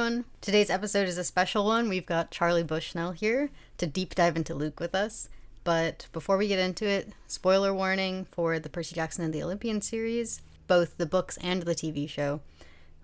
everyone. Today's episode is a special one. We've got Charlie Bushnell here to deep dive into Luke with us. But before we get into it, spoiler warning for the Percy Jackson and the Olympians series, both the books and the TV show.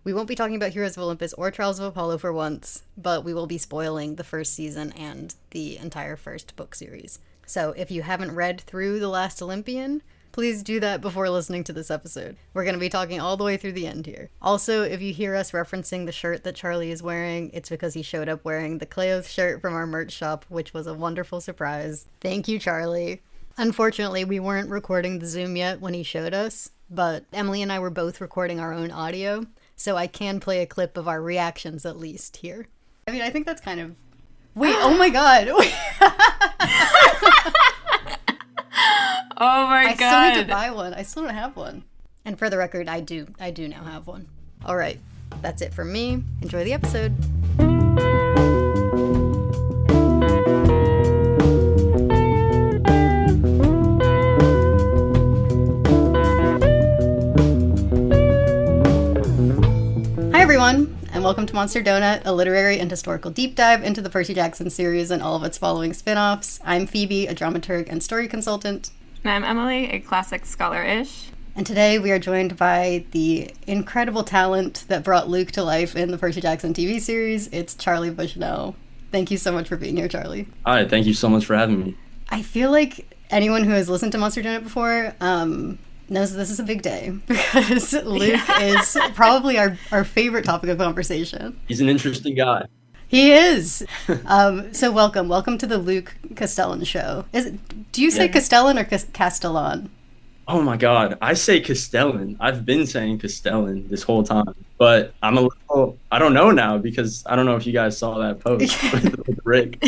We won't be talking about Heroes of Olympus or Trials of Apollo for once, but we will be spoiling the first season and the entire first book series. So if you haven't read through The Last Olympian, please do that before listening to this episode. We're going to be talking all the way through the end here. Also, if you hear us referencing the shirt that Charlie is wearing, it's because he showed up wearing the Cleo's shirt from our merch shop, which was a wonderful surprise. Thank you, Charlie. Unfortunately, we weren't recording the Zoom yet when he showed us, but Emily and I were both recording our own audio, so I can play a clip of our reactions at least here. I mean, I think that's kind of... Wait, oh my god! Oh my god. I still need to buy one. I still don't have one. And for the record, I do now have one. All right, that's it from me. Enjoy the episode. Hi everyone, and welcome to Monster Donut, a literary and historical deep dive into the Percy Jackson series and all of its following spin-offs. I'm Phoebe, a dramaturg and story consultant. And I'm Emily, a classic scholar-ish. And today we are joined by the incredible talent that brought Luke to life in the Percy Jackson TV series. It's Charlie Bushnell. Thank you so much for being here, Charlie. Hi, thank you so much for having me. I feel like anyone who has listened to Monster Donut before knows that this is a big day because Luke is probably our favorite topic of conversation. He's an interesting guy. He is. So welcome to the Luke Castellan show. Do you say Castellan or Castellan? Oh my god, I say Castellan. I've been saying Castellan this whole time, but I don't know now because I don't know if you guys saw that post with Rick.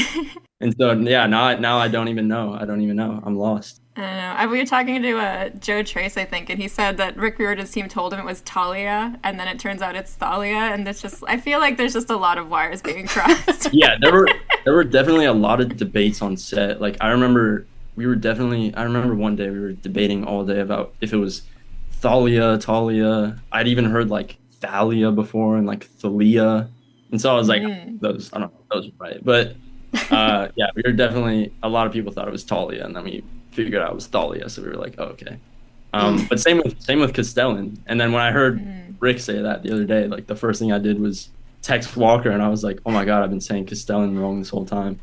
And so now I don't even know. I'm lost. I don't know. We were talking to Joe Trace, I think, and he said that Rick Riordan's team told him it was Talia, and then it turns out it's Thalia, and it's just, I feel like there's just a lot of wires being crossed. Yeah, there were definitely a lot of debates on set. Like, I remember one day we were debating all day about if it was Thalia, Talia. I'd even heard, like, Thalia before, and, like, Thalia. And so I was like, I don't know if those were right. But, yeah, we were definitely, a lot of people thought it was Talia, and then we figured out it was Thalia, so we were like, oh, okay. But same with Castellan. And then when I heard Rick say that the other day, like the first thing I did was text Walker, and I was like, oh my god, I've been saying Castellan wrong this whole time.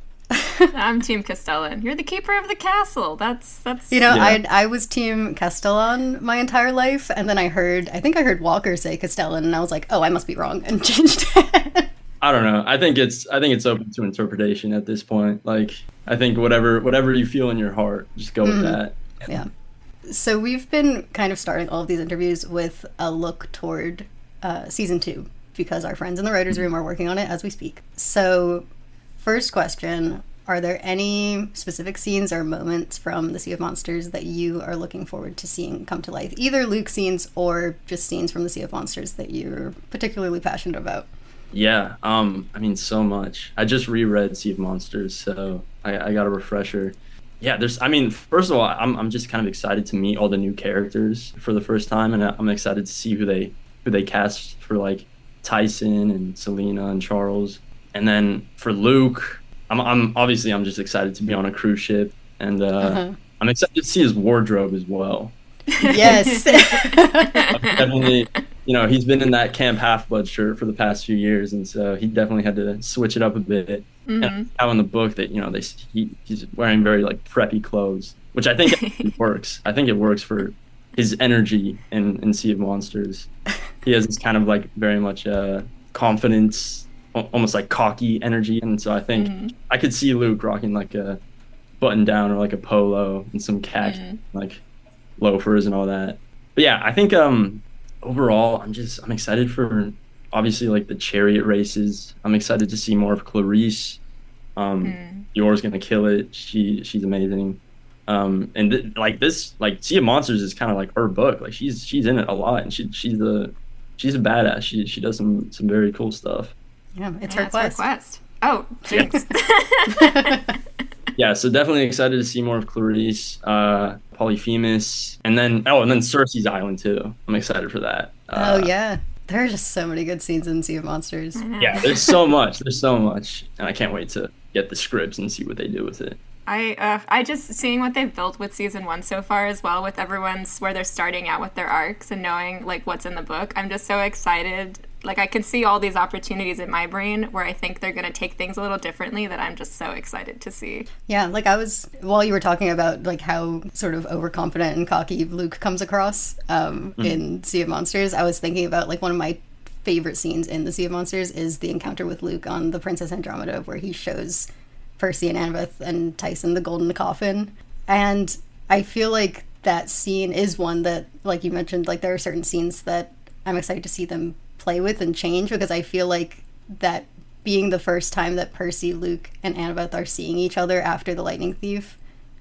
I'm Team Castellan. You're the keeper of the castle. That's. You know, yeah. I was Team Castellan my entire life, and then I think I heard Walker say Castellan, and I was like, oh, I must be wrong, and changed it. I don't know. I think it's open to interpretation at this point. Like, I think whatever you feel in your heart, just go with that. Yeah. So we've been kind of starting all of these interviews with a look toward season 2 because our friends in the writers' room are working on it as we speak. So, first question: are there any specific scenes or moments from the Sea of Monsters that you are looking forward to seeing come to life? Either Luke scenes or just scenes from the Sea of Monsters that you're particularly passionate about? Yeah, I mean, so much. I just reread Sea of Monsters, so I got a refresher. Yeah, first of all, I'm just kind of excited to meet all the new characters for the first time, and I'm excited to see who they cast for, like, Tyson and Selena and Charles. And then for Luke, I'm just excited to be on a cruise ship, and I'm excited to see his wardrobe as well. Yes. Definitely, he's been in that Camp Half-Blood shirt for the past few years, and so he definitely had to switch it up a bit. And how in the book that he's wearing very, like, preppy clothes, which I think works. I think it works for his energy in Sea of Monsters. He has this kind of, like, very much confidence, almost like cocky energy, and so I think I could see Luke rocking, like, a button down or like a polo and some khaki like loafers and all that. But yeah, I think overall I'm excited for obviously like the chariot races. I'm excited to see more of Clarice. Yor's gonna kill it. She's amazing. And like Sea of Monsters is kind of like her book. Like she's in it a lot, and she's a badass. She does some very cool stuff. Yeah, it's her quest. Oh, jinx. Yeah, so definitely excited to see more of Clarice, Polyphemus, and then Cersei's Island too. I'm excited for that. Oh yeah, There are just so many good scenes in Sea of Monsters. Yeah, there's so much. There's so much. And I can't wait to get the scripts and see what they do with it. I just seeing what they've built with season 1 so far as well, with everyone's where they're starting out with their arcs and knowing like what's in the book. I'm just so excited. Like I can see all these opportunities in my brain where I think they're going to take things a little differently that I'm just so excited to see. Yeah, like while you were talking about like how sort of overconfident and cocky Luke comes across in Sea of Monsters, I was thinking about like one of my favorite scenes in the Sea of Monsters is the encounter with Luke on the Princess Andromeda, where he shows Percy and Annabeth and Tyson the golden coffin. And I feel like that scene is one that, like you mentioned, like there are certain scenes that I'm excited to see them play with and change, because I feel like that being the first time that Percy, Luke, and Annabeth are seeing each other after the Lightning Thief,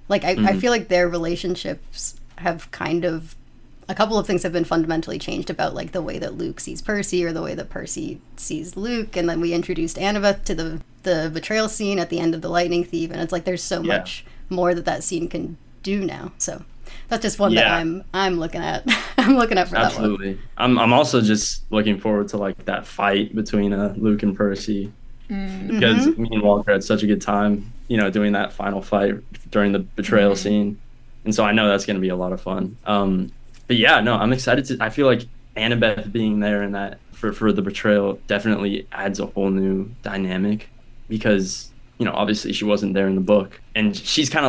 like I feel like their relationships have kind of, a couple of things have been fundamentally changed about like the way that Luke sees Percy or the way that Percy sees Luke. And then we introduced Annabeth to the betrayal scene at the end of the Lightning Thief, and it's like there's so much more that scene can do now. So that's just one that I'm looking at. I'm looking at for Absolutely. that one. I'm also just looking forward to like that fight between Luke and Percy, because me and Walker had such a good time, you know, doing that final fight during the betrayal scene, and so I know that's going to be a lot of fun. But yeah, no, I'm excited to. I feel like Annabeth being there in that for the betrayal definitely adds a whole new dynamic, because you know obviously she wasn't there in the book, and she's kind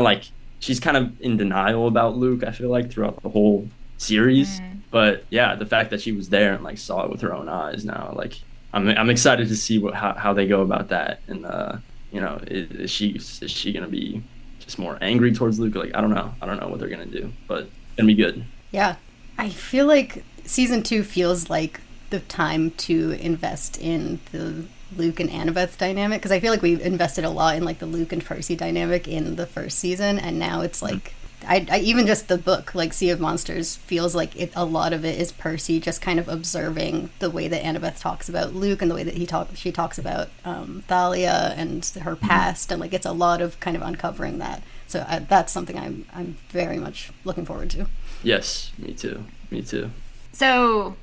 of in denial about Luke, I feel like, throughout the whole series. But yeah, the fact that she was there and like saw it with her own eyes now, like I'm excited to see how they go about that. And you know, is she gonna be just more angry towards Luke? Like I don't know what they're gonna do, but it's gonna be good. Yeah, I feel like season 2 feels like the time to invest in the Luke and Annabeth dynamic, because I feel like we invested a lot in like the Luke and Percy dynamic in the first season, and now it's like I even just the book, like Sea of Monsters, feels like a lot of it is Percy just kind of observing the way that Annabeth talks about Luke and the way that she talks about Thalia and her past, and like it's a lot of kind of uncovering that. So that's something I'm very much looking forward to. Yes, me too. So,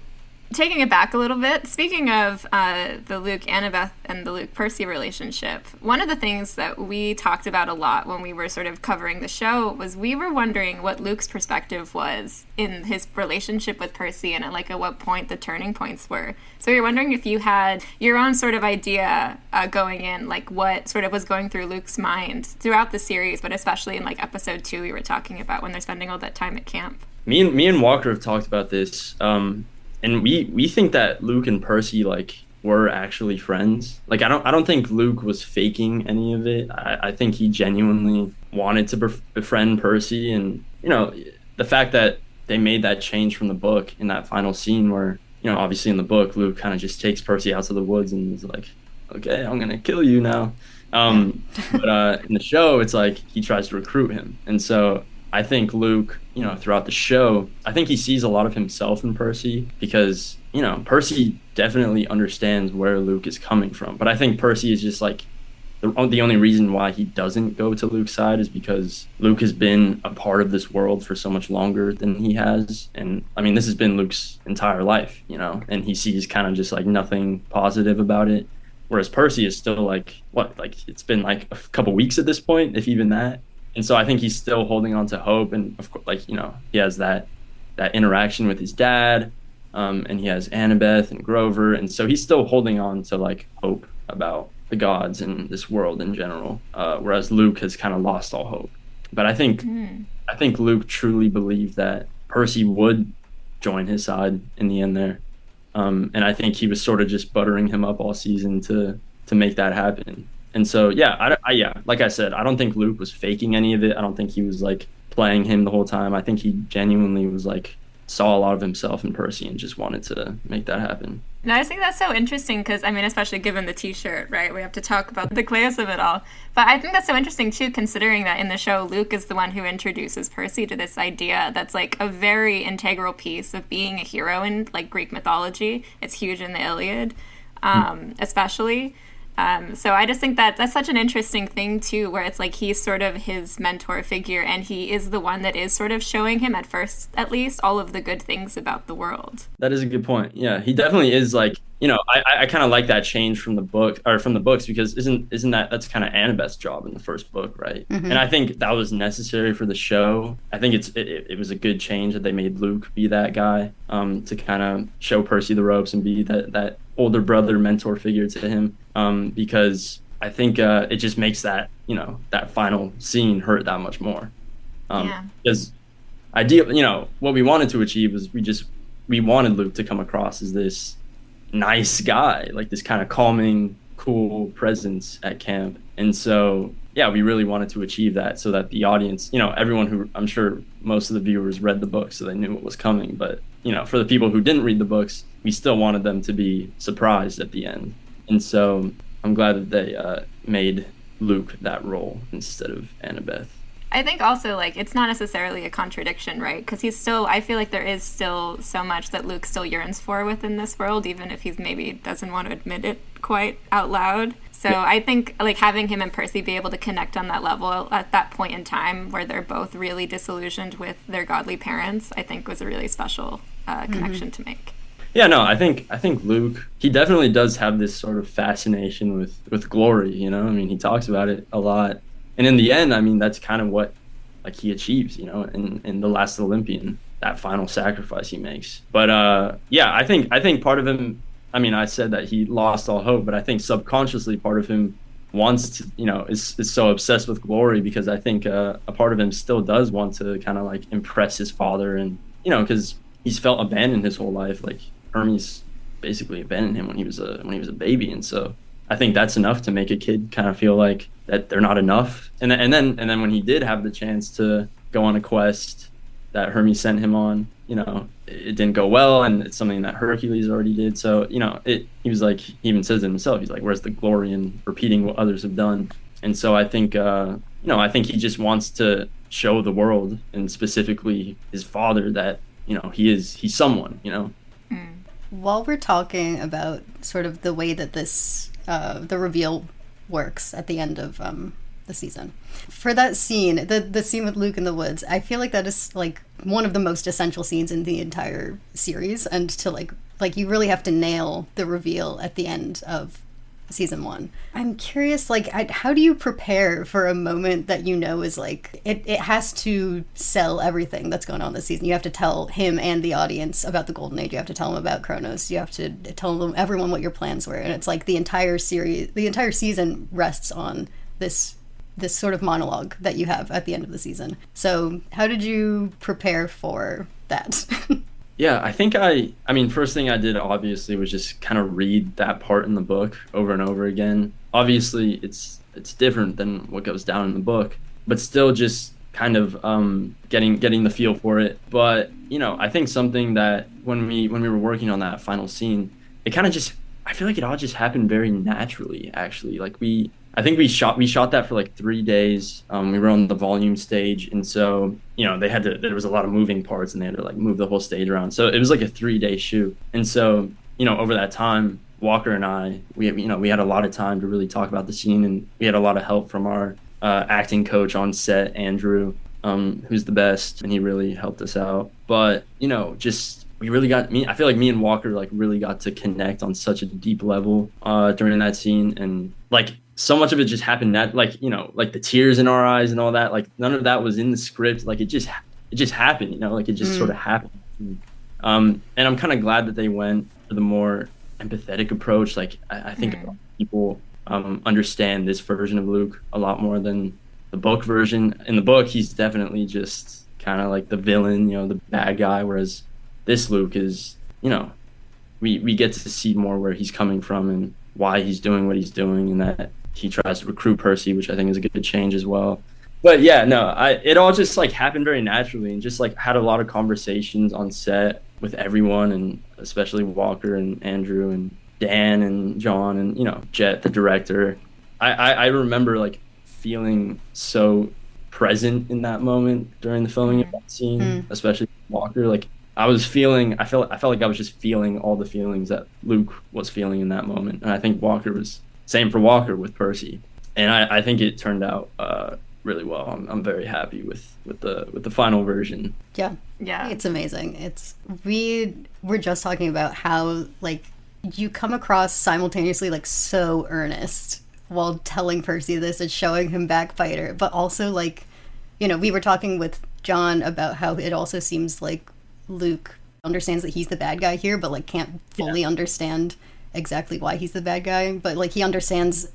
taking it back a little bit, speaking of the Luke Annabeth and the Luke Percy relationship, one of the things that we talked about a lot when we were sort of covering the show was we were wondering what Luke's perspective was in his relationship with Percy, and at what point the turning points were. So we were wondering if you had your own sort of idea going in, like what sort of was going through Luke's mind throughout the series, but especially in like episode 2 we were talking about when they're spending all that time at camp. Me and Walker have talked about this, and we think that Luke and Percy like were actually friends. Like I don't think Luke was faking any of it. I think he genuinely wanted to befriend Percy, and you know the fact that they made that change from the book in that final scene where, you know, obviously in the book Luke kind of just takes Percy out to the woods and is like, okay, I'm gonna kill you now. But in the show it's like he tries to recruit him, and so I think Luke, you know, throughout the show, I think he sees a lot of himself in Percy, because, you know, Percy definitely understands where Luke is coming from. But I think Percy is just like, the only reason why he doesn't go to Luke's side is because Luke has been a part of this world for so much longer than he has. And I mean, this has been Luke's entire life, you know, and he sees kind of just like nothing positive about it. Whereas Percy is still like, it's been like a couple weeks at this point, if even that. And so I think he's still holding on to hope, and of course, like, you know, he has that interaction with his dad, and he has Annabeth and Grover, and so he's still holding on to like hope about the gods and this world in general. Whereas Luke has kind of lost all hope. But I think Luke truly believed that Percy would join his side in the end there, and I think he was sort of just buttering him up all season to make that happen. And so, yeah, like I said, I don't think Luke was faking any of it. I don't think he was like playing him the whole time. I think he genuinely was like saw a lot of himself in Percy and just wanted to make that happen. And I just think that's so interesting because, I mean, especially given the t-shirt, right? We have to talk about the class of it all. But I think that's so interesting, too, considering that in the show, Luke is the one who introduces Percy to this idea that's, like, a very integral piece of being a hero in, like, Greek mythology. It's huge in the Iliad, especially. So I just think that that's such an interesting thing too, where it's like he's sort of his mentor figure, and he is the one that is sort of showing him, at first at least, all of the good things about the world. That is a good point. Yeah, he definitely is like, I kind of like that change from the book, or from the books, because isn't that's kind of Annabeth's job in the first book, right? And I think that was necessary for the show. I think it was a good change that they made Luke be that guy, to kind of show Percy the ropes and be that older brother mentor figure to him, because I think it just makes that that final scene hurt that much more. Because what we wanted to achieve was we wanted Luke to come across as this nice guy, like this kind of calming, cool presence at camp. And so, yeah, we really wanted to achieve that, so that the audience, everyone who, I'm sure most of the viewers read the book, so they knew what was coming. But, for the people who didn't read the books, we still wanted them to be surprised at the end. And so I'm glad that they made Luke that role instead of Annabeth. I think also, like, it's not necessarily a contradiction, right? Because I feel like there is still so much that Luke still yearns for within this world, even if he maybe doesn't want to admit it quite out loud. So yeah. I think, like, having him and Percy be able to connect on that level at that point in time where they're both really disillusioned with their godly parents, I think was a really special connection to make. Yeah, no, I think Luke, he definitely does have this sort of fascination with glory, I mean, he talks about it a lot. And in the end, I mean, that's kind of what, like, he achieves, in The Last Olympian, that final sacrifice he makes. But yeah, I think part of him, I mean, I said that he lost all hope, but I think subconsciously part of him wants to, is so obsessed with glory, because I think a part of him still does want to kind of like impress his father, and because he's felt abandoned his whole life. Like, Hermes basically abandoned him when he was a baby, and so I think that's enough to make a kid kind of feel like that they're not enough. And then when he did have the chance to go on a quest that Hermes sent him on, it didn't go well, and it's something that Hercules already did. So, he was like, he even says it himself, he's like, where's the glory in repeating what others have done? And so I think, I think he just wants to show the world, and specifically his father, that, he's someone, While we're talking about sort of the way that this, the reveal works at the end of the season, for that scene, the scene with Luke in the woods, I feel like that is like one of the most essential scenes in the entire series, and to like you really have to nail the reveal at the end of season 1. I'm curious, like, how do you prepare for a moment that is like, it has to sell everything that's going on this season? You have to tell him and the audience about the Golden Age. You have to tell them about Kronos. You have to tell everyone what your plans were. And it's like the entire season rests on this sort of monologue that you have at the end of the season. So how did you prepare for that? Yeah, I think I mean, first thing I did obviously was just kind of read that part in the book over and over again. Obviously, it's different than what goes down in the book, but still just kind of getting the feel for it. But, I think something that when we were working on that final scene, it kind of just, I feel like it all just happened very naturally, actually. Like, I think we shot that for like 3 days. We were on the volume stage, and so there was a lot of moving parts, and they had to like move the whole stage around. So it was like a 3-day shoot, and so over that time, Walker and I, we had a lot of time to really talk about the scene, and we had a lot of help from our acting coach on set, Andrew, who's the best, and he really helped us out. But just we really got I feel like me and Walker like really got to connect on such a deep level during that scene, and like, so much of it just happened that like the tears in our eyes and all that, like none of that was in the script. Like it just happened, like it just sort of happened. And I'm kind of glad that they went for the more empathetic approach. Like I think a lot of people understand this version of Luke a lot more than the book version. In the book, he's definitely just kind of like the villain, the bad guy, whereas this Luke is, we get to see more where he's coming from and why he's doing what he's doing, and that he tries to recruit Percy, which I think is a good change as well. But yeah, no, it all just like happened very naturally, and just like had a lot of conversations on set with everyone, and especially Walker and Andrew and Dan and John and Jet, the director. I remember like feeling so present in that moment during the filming of that scene, especially Walker. Like I felt like I was just feeling all the feelings that Luke was feeling in that moment, and I think Walker was same for Walker with Percy. And I think it turned out really well. I'm very happy with the final version. Yeah. It's amazing. We were just talking about how like you come across simultaneously like so earnest while telling Percy this and showing him backbiter, but also like, you know, we were talking with John about how it also seems like Luke understands that he's the bad guy here, but like can't fully understand exactly why he's the bad guy, but like he understands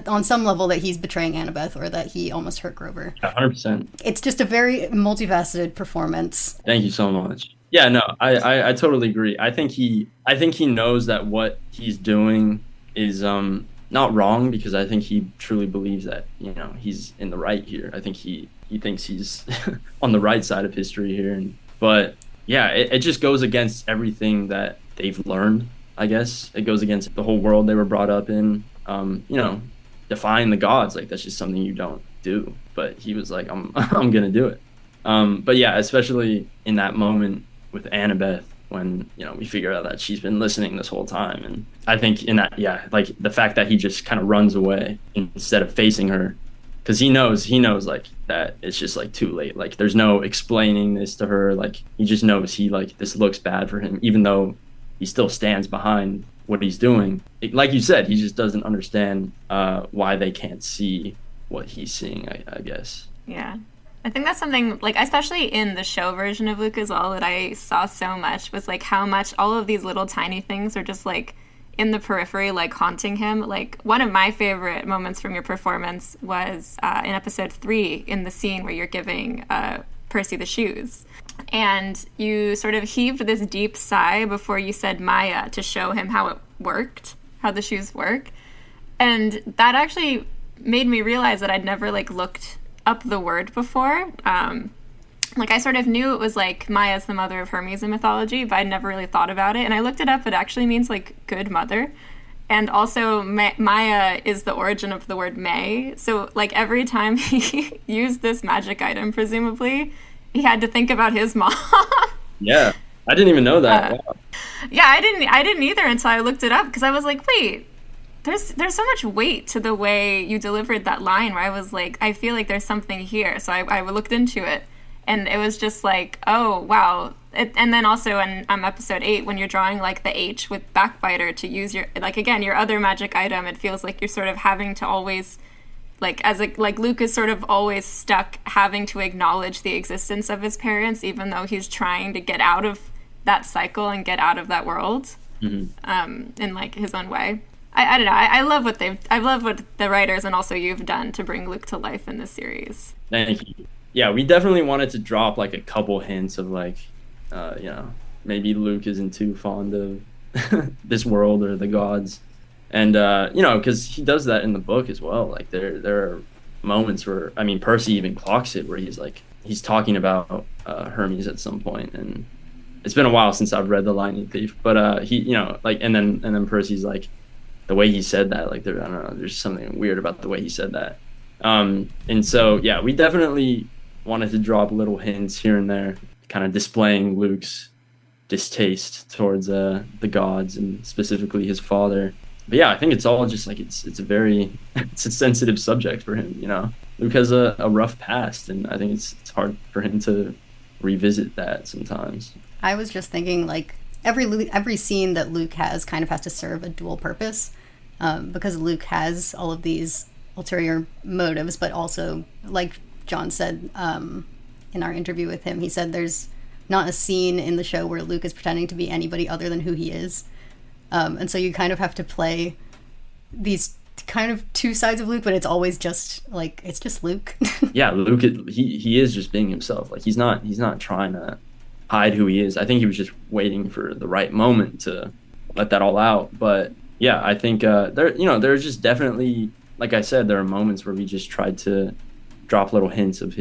on some level that he's betraying Annabeth or that he almost hurt Grover. 100%. It's just a very multifaceted performance. Thank you so much. Yeah, no, I totally agree. I think he knows that what he's doing is not wrong, because I think he truly believes that, you know, he's in the right here. I think he thinks he's on the right side of history here, but yeah, it just goes against everything that they've learned. I guess it goes against the whole world they were brought up in. You know, defying the gods, like that's just something you don't do. But he was like, I'm gonna do it. But yeah, especially in that moment with Annabeth, when, you know, we figure out that she's been listening this whole time. And I think in that, like the fact that he just kind of runs away instead of facing her, because he knows like that it's just like too late. Like there's no explaining this to her. Like he just knows this looks bad for him, even though he still stands behind what he's doing. Like you said, he just doesn't understand why they can't see what he's seeing, I guess. Yeah. I think that's something, like, especially in the show version of Luke as well, that I saw so much, was, like, how much all of these little tiny things are just, like, in the periphery, like, haunting him. Like, one of my favorite moments from your performance was in episode 3, in the scene where you're giving Percy the shoes. And you sort of heaved this deep sigh before you said Maya to show him how it worked, how the shoes work. And that actually made me realize that I'd never, like, looked up the word before. Like, I sort of knew it was, like, Maya's the mother of Hermes in mythology, but I'd never really thought about it. And I looked it up. It actually means, like, good mother. And also, Maya is the origin of the word May. So, like, every time he used this magic item, presumably, he had to think about his mom. Yeah, I didn't even know that. Wow. Yeah, I didn't either until I looked it up, because I was like, wait, there's so much weight to the way you delivered that line, where I was like, I feel like there's something here. So I looked into it, and it was just like, oh, wow. And then also in episode 8, when you're drawing like the H with backbiter to use your, like, again, your other magic item, it feels like you're sort of having to always, like, like Luke is sort of always stuck having to acknowledge the existence of his parents, even though he's trying to get out of that cycle and get out of that world, in like his own way. I don't know. I love what the writers and also you've done to bring Luke to life in this series. Thank you. Yeah, we definitely wanted to drop like a couple hints of like, you know, maybe Luke isn't too fond of this world or the gods. And, you know, because he does that in the book as well. Like there are moments where, I mean, Percy even clocks it, where he's talking about Hermes at some point. And it's been a while since I've read The Lightning Thief, but he, you know, like, and then Percy's like, the way he said that, like, I don't know, there's something weird about the way he said that. And so, yeah, we definitely wanted to drop little hints here and there, kind of displaying Luke's distaste towards the gods and specifically his father. But yeah, I think it's all just like, it's a sensitive subject for him, you know. Luke has a rough past, and I think it's hard for him to revisit that sometimes. I was just thinking, like, every scene that Luke has kind of has to serve a dual purpose, because Luke has all of these ulterior motives, but also, like John said in our interview with him, he said there's not a scene in the show where Luke is pretending to be anybody other than who he is. And so you kind of have to play these kind of two sides of Luke, but it's always just like, it's just Luke. Yeah, Luke, he is just being himself. Like, he's not trying to hide who he is. I think he was just waiting for the right moment to let that all out. But yeah, I think there's just definitely, like I said, there are moments where we just tried to drop little hints of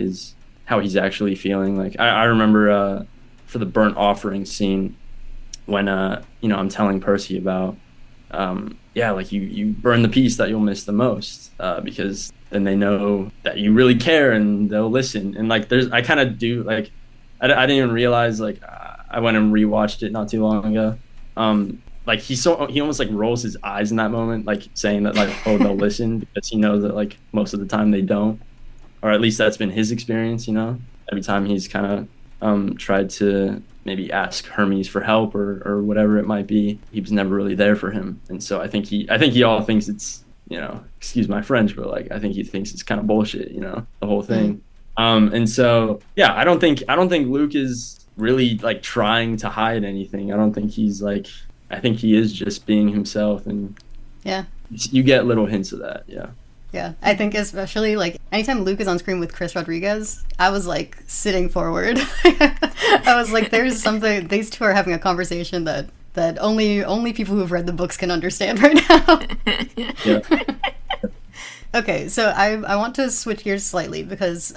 how he's actually feeling. Like I remember for the burnt offering scene, when I'm telling Percy about like you burn the piece that you'll miss the most, because then they know that you really care and they'll listen. And like I kind of do, like, I didn't even realize, like, I went and rewatched it not too long ago. like he almost like rolls his eyes in that moment, like saying that like, oh, they'll listen, because he knows that like most of the time they don't, or at least that's been his experience, you know. Every time he's kind of tried to maybe ask Hermes for help or whatever it might be, he was never really there for him. And so I think he all thinks it's, you know, excuse my French, but like I think he thinks it's kind of bullshit, you know, the whole thing. And so yeah, I don't think Luke is really like trying to hide anything. I don't think he's like, I think he is just being himself, and yeah, you get little hints of that. Yeah, I think especially like anytime Luke is on screen with Chris Rodriguez, I was like sitting forward. I was like, there's something, these two are having a conversation that only people who've read the books can understand right now. Yeah. Okay, so I want to switch gears slightly because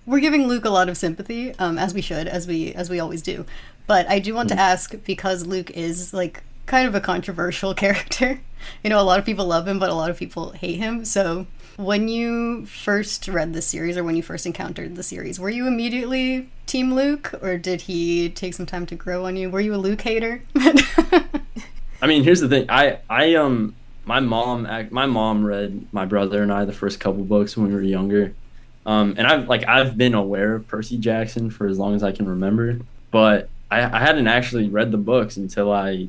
we're giving Luke a lot of sympathy, as we should, as we always do. But I do want to ask, because Luke is like kind of a controversial character. You know, a lot of people love him, but a lot of people hate him. So when you first read the series, or when you first encountered the series, were you immediately Team Luke, or did he take some time to grow on you? Were you a Luke hater? I mean, here's the thing. My mom read my brother and I the first couple books when we were younger. And I've been aware of Percy Jackson for as long as I can remember, but I hadn't actually read the books until I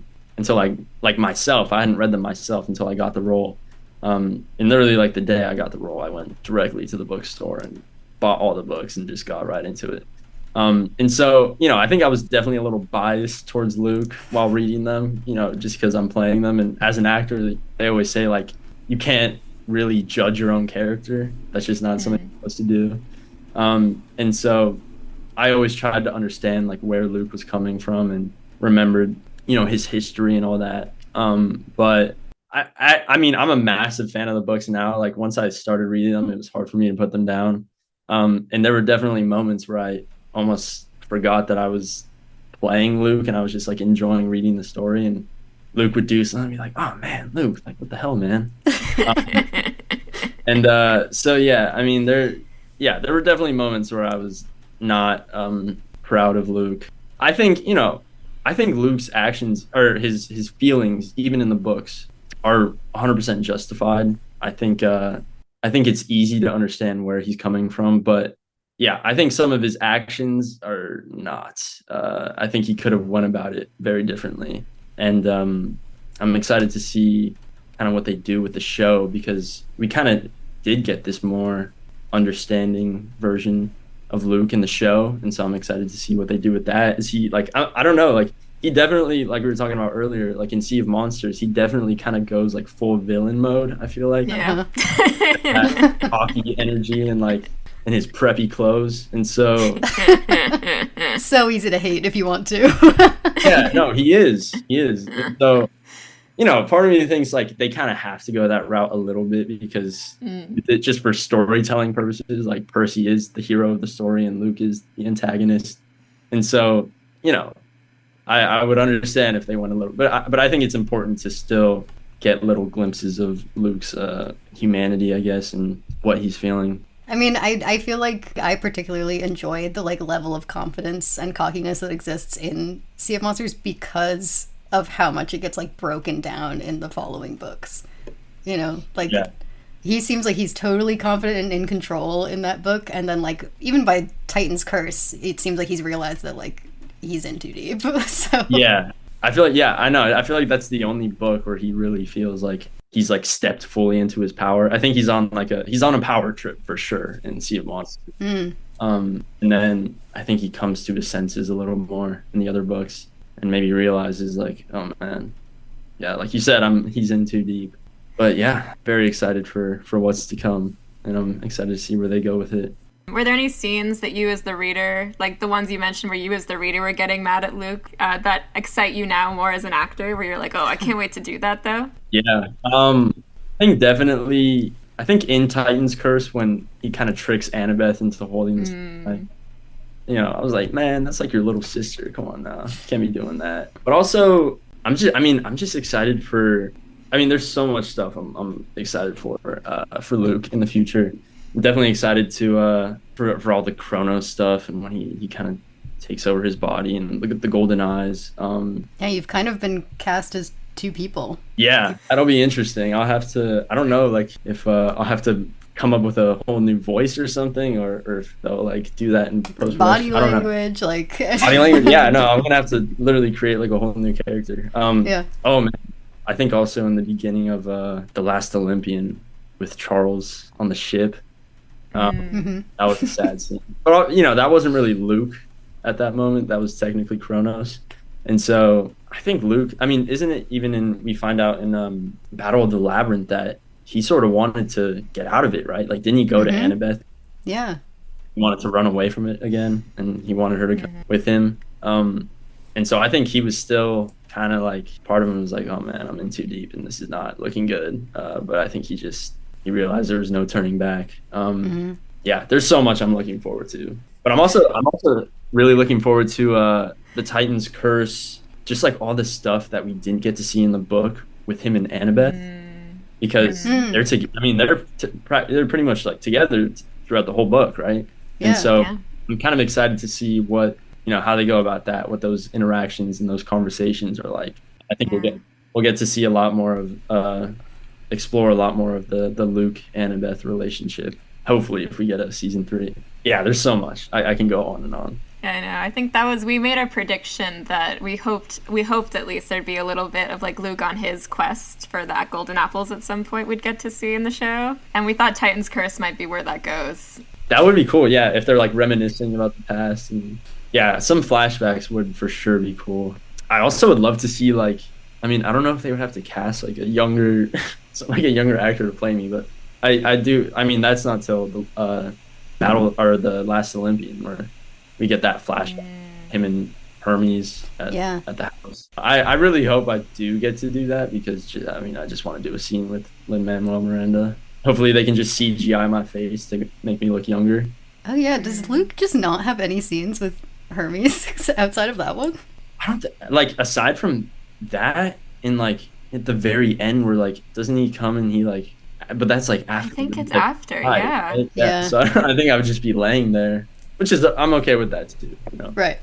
like myself. I hadn't read them myself until I got the role. And literally like the day I got the role, I went directly to the bookstore and bought all the books and just got right into it. And so, you know, I think I was definitely a little biased towards Luke while reading them, you know, just because I'm playing them. And as an actor, they always say like, you can't really judge your own character. That's just not something you're supposed to do. And so I always tried to understand like where Luke was coming from and remembered, you know, his history and all that. But I mean, I'm a massive fan of the books now. Like once I started reading them, it was hard for me to put them down. And there were definitely moments where I almost forgot that I was playing Luke and I was just like enjoying reading the story, and Luke would do something and be like, oh man, Luke, like what the hell, man? So yeah, I mean there were definitely moments where I was not proud of Luke. I think Luke's actions or his feelings, even in the books, are 100% justified. I think it's easy to understand where he's coming from, but yeah, I think some of his actions are not. I think he could have went about it very differently. And I'm excited to see kind of what they do with the show, because we kind of did get this more understanding version of Luke in the show. And so I'm excited to see what they do with that. Is he like, I don't know, like he definitely, like we were talking about earlier, like in Sea of Monsters, he definitely kind of goes like full villain mode, I feel like. Yeah. That cocky energy and like, and his preppy clothes, and so so easy to hate if you want to. Yeah, no, he is. And so, you know, part of me thinks like they kind of have to go that route a little bit, because just for storytelling purposes, like Percy is the hero of the story and Luke is the antagonist, and so, you know, I would understand if they went a little, but I think it's important to still get little glimpses of Luke's humanity, I guess, and what he's feeling. I mean, I feel like I particularly enjoy the like level of confidence and cockiness that exists in Sea of Monsters because of how much it gets like broken down in the following books. You know, like he seems like he's totally confident and in control in that book, and then like even by Titan's Curse, it seems like he's realized that like he's in too deep. So yeah, I feel like I know. I feel like that's the only book where he really feels like he's like stepped fully into his power. I think he's on a power trip for sure in Sea of Monsters. And then I think he comes to his senses a little more in the other books and maybe realizes like, oh man, yeah, like you said, he's in too deep. But yeah, very excited for what's to come, and I'm excited to see where they go with it. Were there any scenes that you as the reader, like the ones you mentioned where you as the reader were getting mad at Luke, that excite you now more as an actor, where you're like, oh, I can't wait to do that though? Yeah. I think definitely, in Titan's Curse, when he kind of tricks Annabeth into holding this, you know, I was like, man, that's like your little sister. Come on now. Can't be doing that. But also, I'm just excited for, there's so much stuff I'm excited for Luke in the future. I'm definitely excited to for all the Chronos stuff, and when he kind of takes over his body and look at the golden eyes. Yeah, you've kind of been cast as two people. Yeah, that'll be interesting. I don't know, like, if I'll have to come up with a whole new voice or something, or if they'll, like, do that in post-production. Body language, like... Body language, yeah, no, I'm gonna have to literally create, like, a whole new character. Yeah. Oh, man. I think also in the beginning of The Last Olympian with Charles on the ship, that was a sad scene. But, you know, that wasn't really Luke at that moment. That was technically Kronos. And so I think Luke, I mean, isn't it even we find out in Battle of the Labyrinth that he sort of wanted to get out of it, right? Like, didn't he go to Annabeth? Yeah. He wanted to run away from it again, and he wanted her to come with him. And so I think he was still kind of like, part of him was like, oh man, I'm in too deep and this is not looking good. But I think he realized there was no turning back. Yeah, there's so much I'm looking forward to. But I'm also really looking forward to the Titan's Curse, just like all the stuff that we didn't get to see in the book with him and Annabeth. Because they're pretty much like together throughout the whole book, right? Yeah, and so I'm kind of excited to see what, you know, how they go about that, what those interactions and those conversations are like. I think we'll get to see a lot more of explore a lot more of the Luke Annabeth relationship. Hopefully, if we get a season 3. Yeah, there's so much. I can go on and on. Yeah, I know. I think we made a prediction that we hoped at least there'd be a little bit of like Luke on his quest for that golden apples at some point we'd get to see in the show. And we thought Titan's Curse might be where that goes. That would be cool, yeah, if they're like reminiscing about the past. And yeah, some flashbacks would for sure be cool. I also would love to see, like, I mean, I don't know if they would have to cast like a younger actor to play me, but I do. I mean, that's not till the Battle or the Last Olympian where we get that flashback, him and Hermes at the house. I really hope I do get to do that because, I mean, I just want to do a scene with Lin-Manuel Miranda. Hopefully they can just CGI my face to make me look younger. Oh yeah, does Luke just not have any scenes with Hermes outside of that one? I don't like, aside from that, in like at the very end where like, doesn't he come and he like, but that's like after. I think it's after, right? Yeah. So I think I would just be laying there. Which is, I'm okay with that too, you know? Right.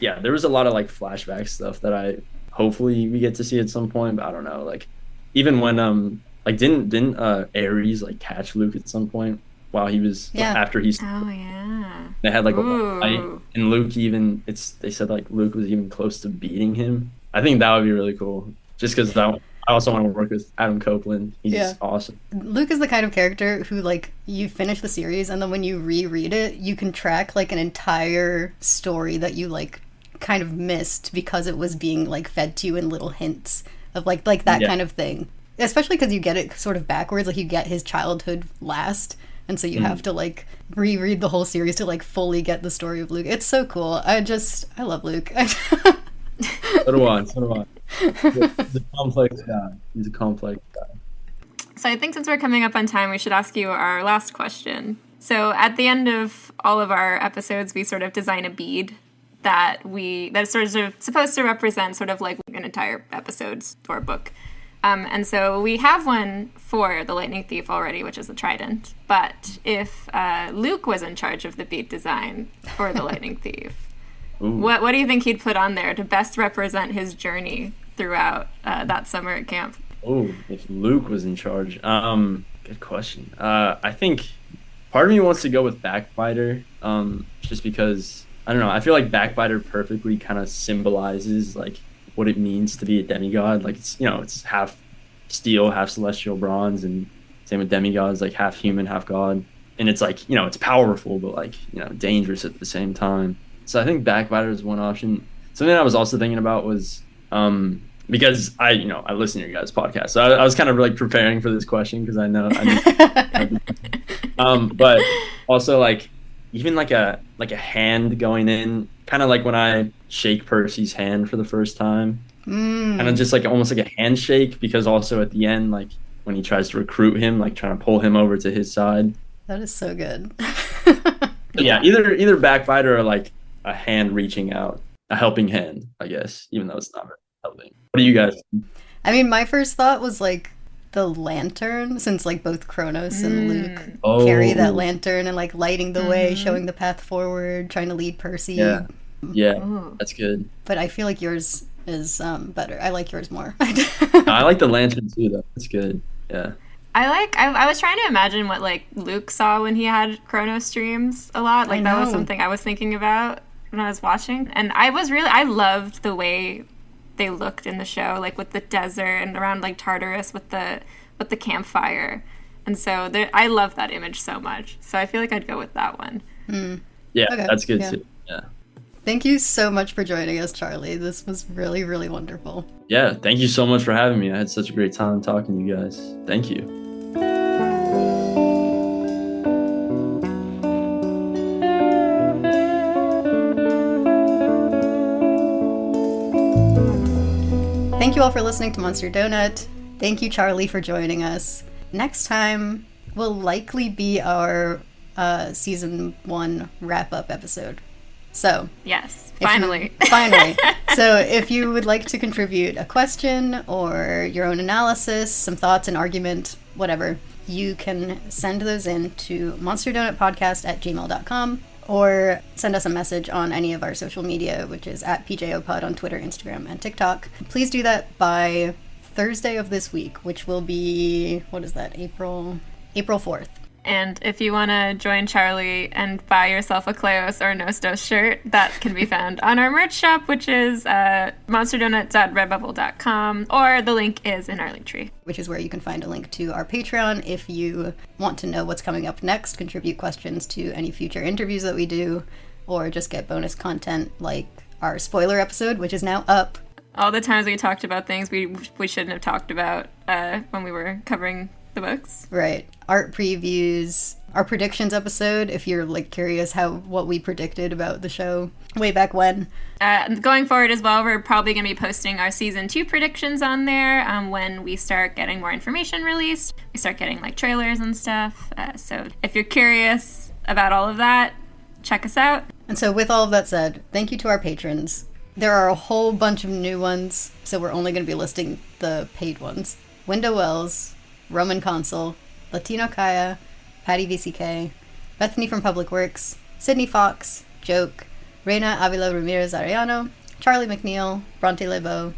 Yeah, there was a lot of like flashback stuff that hopefully we get to see at some point, but I don't know. Like, even when like didn't Ares like catch Luke at some point while he was after he's they had like a fight, and Luke they said like Luke was even close to beating him. I think that would be really cool, just because I also want to work with Adam Copeland. He's awesome. Luke is the kind of character who, like, you finish the series and then when you reread it, you can track, like, an entire story that you, like, kind of missed because it was being, like, fed to you in little hints of, like that kind of thing. Especially because you get it sort of backwards. Like, you get his childhood last, and so you have to, like, reread the whole series to, like, fully get the story of Luke. It's so cool. I love Luke. So do I. He's a complex guy. So I think since we're coming up on time, we should ask you our last question. So at the end of all of our episodes, we sort of design a bead that's sort of supposed to represent sort of like an entire episode or book. And so we have one for the Lightning Thief already, which is the trident. But if Luke was in charge of the bead design for the Lightning Thief, what do you think he'd put on there to best represent his journey throughout that summer at camp? Oh, if Luke was in charge. Good question. I think part of me wants to go with Backbiter, just because, I don't know, I feel like Backbiter perfectly kind of symbolizes like what it means to be a demigod. Like, it's, you know, it's half steel, half celestial bronze, and same with demigods, like half human, half god. And it's like, you know, it's powerful, but like, you know, dangerous at the same time. So I think Backbiter is one option. Something I was also thinking about was, because I listen to your guys' podcast, so I was kind of like preparing for this question because I know. But also like even like a hand going in, kind of like when I shake Percy's hand for the first time, kind of just like almost like a handshake, because also at the end, like when he tries to recruit him, like trying to pull him over to his side. That is so good. Yeah, either Backbiter or like a hand reaching out, a helping hand, I guess, even though it's not very helping. What do you guys think? I mean, my first thought was like the lantern, since like both Kronos and Luke carry that lantern and like lighting the way, showing the path forward, trying to lead Percy. Yeah, that's good. But I feel like yours is better. I like yours more. I like the lantern too, though. That's good. Yeah. I was trying to imagine what like Luke saw when he had Chrono streams a lot. Like that was something I was thinking about when I was watching. And I loved the way they looked in the show, like with the desert and around like Tartarus with the campfire. And so I love that image so much. So I feel like I'd go with that one. Yeah, okay. That's good too. Yeah. Thank you so much for joining us, Charlie. This was really, really wonderful. Yeah, thank you so much for having me. I had such a great time talking to you guys. Thank you. Thank you all for listening to Monster Donut. Thank you, Charlie, for joining us. Next time will likely be our season 1 wrap-up episode. So yes, finally. Finally. So if you would like to contribute a question or your own analysis, some thoughts, an argument, whatever, you can send those in to monsterdonutpodcast@gmail.com or send us a message on any of our social media, which is @PJOpod on Twitter, Instagram, and TikTok. Please do that by Thursday of this week, which will be, what is that, April 4th. And if you want to join Charlie and buy yourself a Kleos or Nostos shirt, that can be found on our merch shop, which is monsterdonut.redbubble.com, or the link is in our link tree. Which is where you can find a link to our Patreon if you want to know what's coming up next, contribute questions to any future interviews that we do, or just get bonus content like our spoiler episode, which is now up. All the times we talked about things we shouldn't have talked about when we were covering the books. Right. Art previews, our predictions episode, if you're like curious what we predicted about the show way back when. Going forward as well, we're probably going to be posting our season 2 predictions on there when we start getting more information released. We start getting like trailers and stuff. So if you're curious about all of that, check us out. And so with all of that said, thank you to our patrons. There are a whole bunch of new ones, so we're only going to be listing the paid ones. Window Wells, Roman Consul, Latino Kaya, Patty VCK, Bethany from Public Works, Sydney Fox, Joke, Reina Avila Ramirez Arellano, Charlie McNeil, Bronte Lebeau,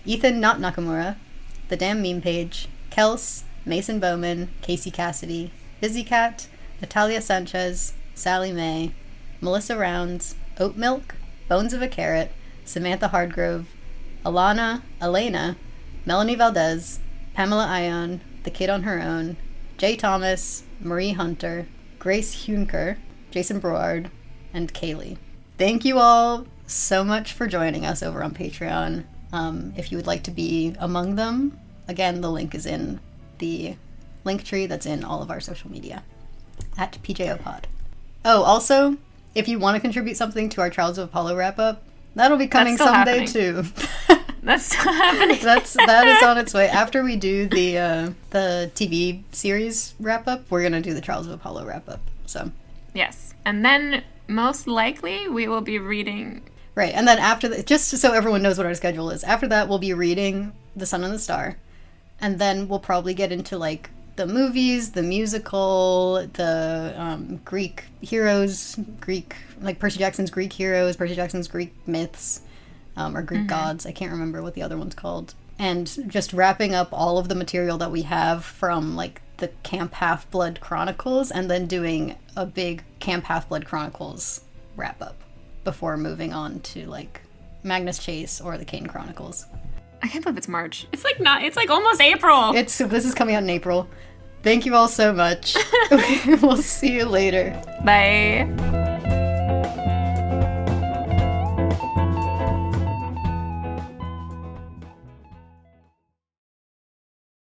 Ethan Not Nakamura, The Damn Meme Page, Kels, Mason Bowman, Casey Cassidy, Busy Cat, Natalia Sanchez, Sally May, Melissa Rounds, Oat Milk, Bones of a Carrot, Samantha Hardgrove, Alana, Elena, Melanie Valdez, Pamela Ion, The Kid on Her Own, Jay Thomas, Marie Hunter, Grace Hunker, Jason Broard, and Kaylee. Thank you all so much for joining us over on Patreon. If you would like to be among them, again, the link is in the link tree that's in all of our social media, @PJOpod. Oh, also, if you want to contribute something to our Trials of Apollo wrap-up, that'll be coming someday too. That's still happening. That is on its way. After we do the TV series wrap-up, we're going to do the Trials of Apollo wrap-up. So yes. And then most likely we will be reading... Right. And then after just so everyone knows what our schedule is, after that we'll be reading The Sun and the Star. And then we'll probably get into like the movies, the musical, the Greek heroes, like Percy Jackson's Greek heroes, Percy Jackson's Greek myths, or Greek gods. I can't remember what the other one's called. And just wrapping up all of the material that we have from like the Camp Half-Blood Chronicles, and then doing a big Camp Half-Blood Chronicles wrap-up before moving on to like Magnus Chase or the Kane Chronicles. I can't believe it's March. It's like almost April. This is coming out in April. Thank you all so much. We'll see you later. Bye.